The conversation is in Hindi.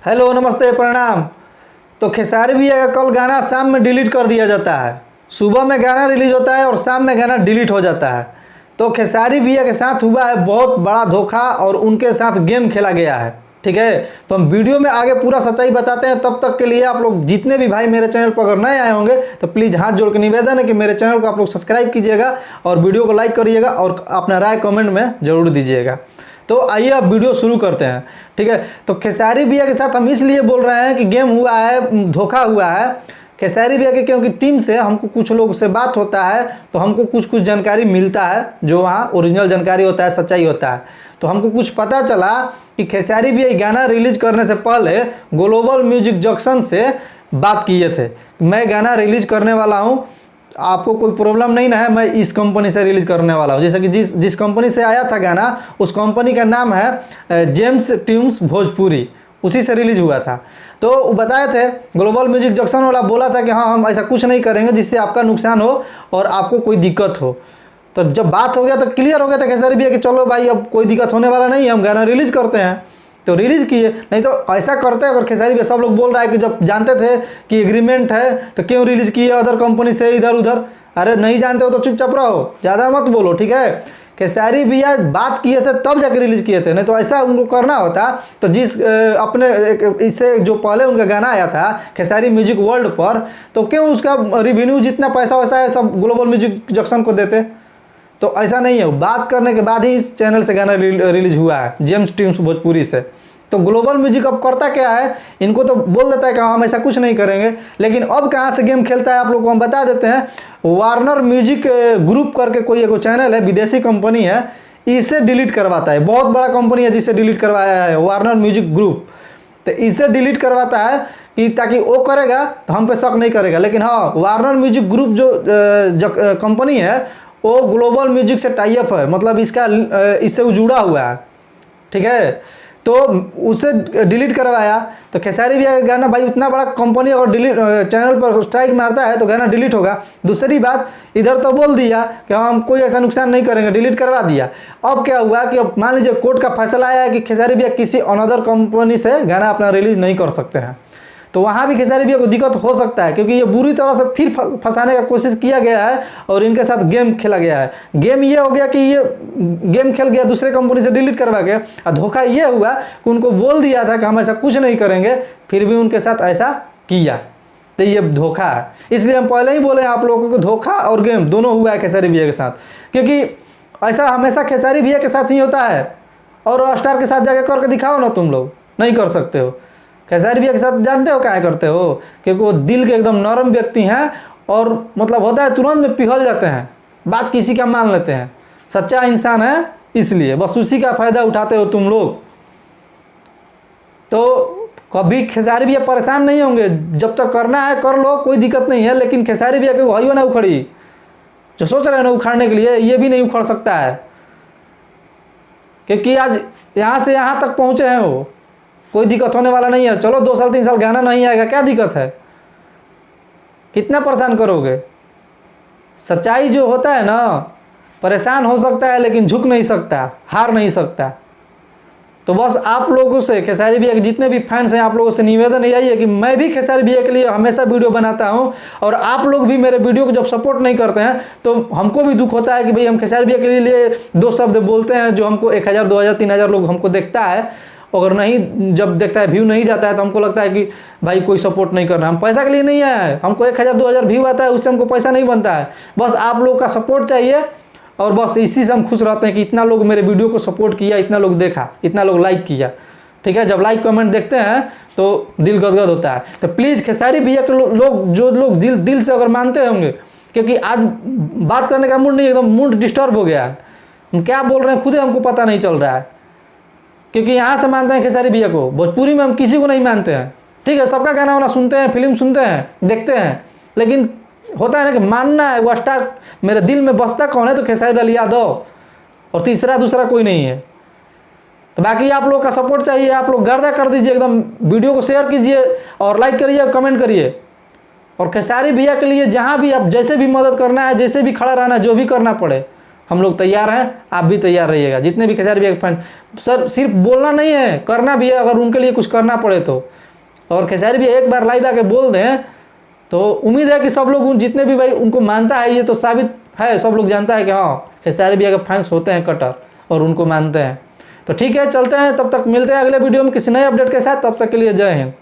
हेलो, नमस्ते, प्रणाम। तो खेसारी भैया का कल गाना शाम में डिलीट कर दिया जाता है। सुबह में गाना रिलीज होता है और शाम में गाना डिलीट हो जाता है। तो खेसारी भैया के साथ हुआ है बहुत बड़ा धोखा और उनके साथ गेम खेला गया है। ठीक है, तो हम वीडियो में आगे पूरा सच्चाई बताते हैं। तब तक के लिए आप लोग जितने भी भाई मेरे चैनल पर अगर नए आए होंगे तो प्लीज़ हाथ जोड़ के निवेदन है कि मेरे चैनल को आप लोग सब्सक्राइब कीजिएगा और वीडियो को लाइक करिएगा और अपना राय कमेंट में ज़रूर दीजिएगा। तो आइए अब वीडियो शुरू करते हैं। ठीक है, तो खेसारी भैया के साथ हम इसलिए बोल रहे हैं कि गेम हुआ है, धोखा हुआ है खेसारी भैया के, क्योंकि टीम से हमको कुछ लोग से बात होता है तो हमको कुछ जानकारी मिलता है जो वहाँ ओरिजिनल जानकारी होता है, सच्चाई होता है। तो हमको कुछ पता चला कि खेसारी भैया गाना रिलीज करने से पहले ग्लोबल म्यूजिक जंक्शन से बात किए थे, मैं गाना रिलीज करने वाला हूँ, आपको कोई प्रॉब्लम नहीं ना है, मैं इस कंपनी से रिलीज़ करने वाला हूँ। जैसे कि जिस कंपनी से आया था गाना, उस कंपनी का नाम है जेम्स ट्यून्स भोजपुरी, उसी से रिलीज़ हुआ था। तो वो बताए थे, ग्लोबल म्यूजिक जंक्शन वाला बोला था कि हाँ हम ऐसा कुछ नहीं करेंगे जिससे आपका नुकसान हो और आपको कोई दिक्कत हो। तो जब बात हो गया तो क्लियर हो गया था खेसारी भैया कि चलो भाई अब कोई दिक्कत होने वाला नहीं है, हम गाना रिलीज़ करते हैं। तो रिलीज़ किए, नहीं तो ऐसा करते अगर खेसारी भैया, सब लोग बोल रहा है कि जब जानते थे कि एग्रीमेंट है तो क्यों रिलीज़ किए अदर कंपनी से इधर उधर। अरे नहीं जानते हो तो चुपचाप रहो, ज़्यादा मत बोलो। ठीक है, खेसारी भैया बात किए थे तब जाकर रिलीज़ किए थे, नहीं तो ऐसा उनको करना होता तो जिस अपने इससे जो पहले उनका गाना आया था खेसारी म्यूजिक वर्ल्ड पर, तो क्यों उसका रिवेन्यू जितना पैसा वैसा है सब ग्लोबल म्यूजिक जंक्शन को देते। तो ऐसा नहीं है, बात करने के बाद ही इस चैनल से गाना रिलीज हुआ है, जेम्स ट्यून्स भोजपुरी से। तो ग्लोबल म्यूजिक अब करता क्या है, इनको तो बोल देता है कि हम ऐसा कुछ नहीं करेंगे, लेकिन अब कहाँ से गेम खेलता है आप लोग को हम बता देते हैं। वार्नर म्यूजिक ग्रुप करके कोई एक चैनल है, विदेशी कंपनी है, इसे डिलीट करवाता है। बहुत बड़ा कंपनी है जिसे डिलीट करवाया है, वार्नर म्यूजिक ग्रुप। तो इसे डिलीट करवाता है कि ताकि वो करेगा तो हम पे शक नहीं करेगा। लेकिन हाँ, वार्नर म्यूजिक ग्रुप जो कंपनी है वो ग्लोबल म्यूजिक से टाई अप है, मतलब इससे जुड़ा हुआ है। ठीक है, तो उसे डिलीट करवाया। तो खेसारी भैया का गाना, भाई उतना बड़ा कंपनी अगर डिलीट चैनल पर स्ट्राइक मारता है तो गाना डिलीट होगा। दूसरी बात, इधर तो बोल दिया कि हम कोई ऐसा नुकसान नहीं करेंगे, डिलीट करवा दिया। अब क्या हुआ कि अब मान लीजिए कोर्ट का फैसला आया है कि खेसारी भैया किसी अनदर कंपनी से गाना अपना रिलीज नहीं कर सकते हैं, तो वहाँ भी खेसारी भैया को दिक्कत हो सकता है, क्योंकि ये बुरी तरह से फिर फंसाने का कोशिश किया गया है और इनके साथ गेम खेला गया है। गेम ये हो गया कि ये गेम खेल गया, दूसरे कंपनी से डिलीट करवा गया, और धोखा ये हुआ कि उनको बोल दिया था कि हम ऐसा कुछ नहीं करेंगे, फिर भी उनके साथ ऐसा किया। तो ये धोखा है, इसलिए हम पहले ही बोले आप लोगों को, धोखा और गेम दोनों हुआ है खेसारी भैया के साथ। क्योंकि ऐसा हमेशा खेसारी भैया के साथ ही होता है, और स्टार के साथ जाके करके दिखाओ ना, तुम लोग नहीं कर सकते हो। खेसारी भैया के साथ जानते हो क्या करते हो, क्योंकि वो दिल के एकदम नरम व्यक्ति हैं, और मतलब होता है तुरंत में पिघल जाते हैं, बात किसी का मान लेते हैं, सच्चा इंसान है, इसलिए बस उसी का फायदा उठाते हो तुम लोग। तो कभी खेसारी भैया परेशान नहीं होंगे, जब तक करना है कर लो, कोई दिक्कत नहीं है। लेकिन खेसारी भैया के भाइयों ना उखड़ी, जो सोच रहे हैं ना उखाड़ने के लिए, ये भी नहीं उखड़ सकता है, क्योंकि आज यहाँ से यहाँ तक पहुँचे हैं वो, कोई दिक्कत होने वाला नहीं है। चलो 2 साल 3 साल गाना नहीं आएगा, क्या दिक्कत है, कितना परेशान करोगे। सच्चाई जो होता है ना, परेशान हो सकता है लेकिन झुक नहीं सकता, हार नहीं सकता। तो बस आप लोगों से, खेसारी भैया के जितने भी फैंस हैं, आप लोगों से निवेदन यही है कि मैं भी खेसारी भैया के लिए हमेशा वीडियो बनाता हूं, और आप लोग भी मेरे वीडियो को जब सपोर्ट नहीं करते हैं तो हमको भी दुख होता है कि भाई हम खेसारी भैया के लिए 2 शब्द बोलते हैं, जो हमको 1000 2000 3000 लोग हमको देखता है, अगर नहीं जब देखता है व्यू नहीं जाता है तो हमको लगता है कि भाई कोई सपोर्ट नहीं करना। हम पैसा के लिए नहीं आया है, हमको 1000 2000 व्यू आता है, उससे हमको पैसा नहीं बनता है, बस आप लोग का सपोर्ट चाहिए, और बस इसी से हम खुश रहते हैं कि इतना लोग मेरे वीडियो को सपोर्ट किया, इतना लोग देखा, इतना लोग लाइक किया। ठीक है, जब लाइक कमेंट देखते हैं तो दिल गदगद होता है। तो प्लीज़ खेसारी भैया के लोग, जो लोग दिल से अगर मानते होंगे, क्योंकि आज बात करने का मूड नहीं, एकदम मूड डिस्टर्ब हो गया है, हम क्या बोल रहे हैं खुद ही हमको पता नहीं चल रहा है, क्योंकि यहाँ से मानते हैं खेसारी भैया को, भोजपुरी में हम किसी को नहीं मानते हैं। ठीक है, सबका गाना वाना सुनते हैं, फिल्म सुनते हैं, देखते हैं, लेकिन होता है ना कि मानना है, वो स्टार मेरे दिल में बसता कौन है, तो खेसारी लाल यादव, और तीसरा दूसरा कोई नहीं है। तो बाकी आप लोग का सपोर्ट चाहिए, आप लोग गर्दा कर दीजिए, एकदम वीडियो को शेयर कीजिए और लाइक करिए, कमेंट करिए। और खेसारी भैया के लिए जहाँ भी आप जैसे भी मदद करना है, जैसे भी खड़ा रहना है, जो भी करना पड़े हम लोग तैयार हैं, आप भी तैयार रहिएगा, जितने भी खेसारी भैया के फैन। सर सिर्फ बोलना नहीं है, करना भी है, अगर उनके लिए कुछ करना पड़े तो। और खेसारी भैया एक बार लाइव आके बोल दें तो उम्मीद है कि सब लोग जितने भी भाई उनको मानता है, ये तो साबित है, सब लोग जानता है कि हाँ खेसारी भैया के फैंस होते हैं कट्टर और उनको मानते हैं। तो ठीक है, चलते हैं, तब तक मिलते हैं अगले वीडियो में किसी नए अपडेट के साथ। तब तक के लिए जय हिंद।